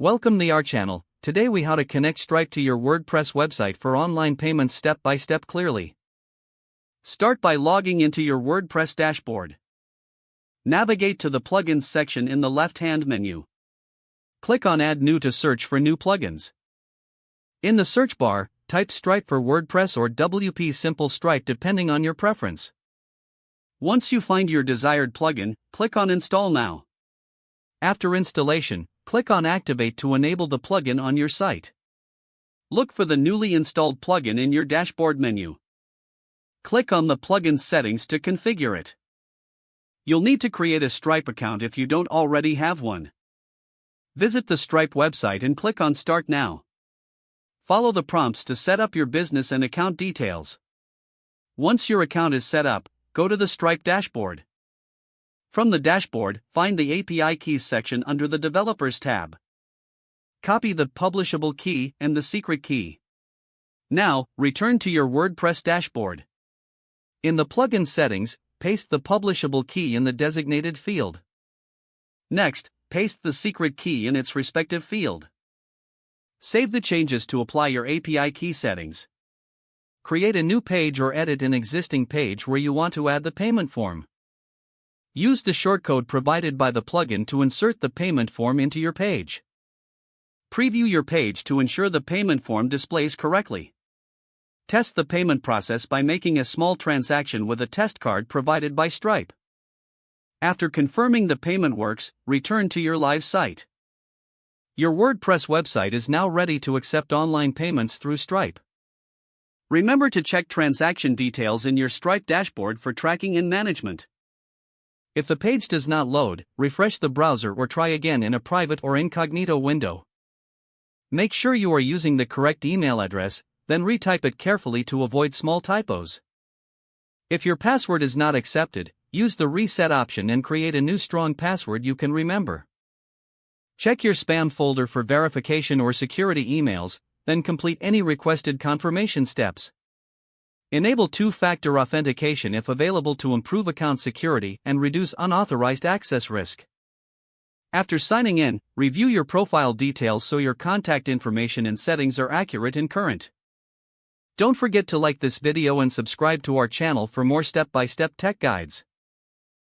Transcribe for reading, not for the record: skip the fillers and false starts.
Welcome to our channel. Today we how to connect Stripe to your WordPress website for online payments step by step clearly. Start by logging into your WordPress dashboard. Navigate to the plugins section in the left-hand menu. Click on Add New to search for new plugins. In the search bar, type Stripe for WordPress or WP Simple Stripe depending on your preference. Once you find your desired plugin, click on Install Now. After installation, click on Activate to enable the plugin on your site. Look for the newly installed plugin in your dashboard menu. Click on the plugin settings to configure it. You'll need to create a Stripe account if you don't already have one. Visit the Stripe website and click on Start Now. Follow the prompts to set up your business and account details. Once your account is set up, go to the Stripe dashboard. From the dashboard, find the API Keys section under the Developers tab. Copy the publishable key and the secret key. Now, return to your WordPress dashboard. In the plugin settings, paste the publishable key in the designated field. Next, paste the secret key in its respective field. Save the changes to apply your API key settings. Create a new page or edit an existing page where you want to add the payment form. Use the shortcode provided by the plugin to insert the payment form into your page. Preview your page to ensure the payment form displays correctly. Test the payment process by making a small transaction with a test card provided by Stripe. After confirming the payment works, return to your live site. Your WordPress website is now ready to accept online payments through Stripe. Remember to check transaction details in your Stripe dashboard for tracking and management. If the page does not load, refresh the browser or try again in a private or incognito window. Make sure you are using the correct email address, then retype it carefully to avoid small typos. If your password is not accepted, use the reset option and create a new strong password you can remember. Check your spam folder for verification or security emails, then complete any requested confirmation steps. Enable two-factor authentication if available to improve account security and reduce unauthorized access risk. After signing in, review your profile details so your contact information and settings are accurate and current. Don't forget to like this video and subscribe to our channel for more step-by-step tech guides.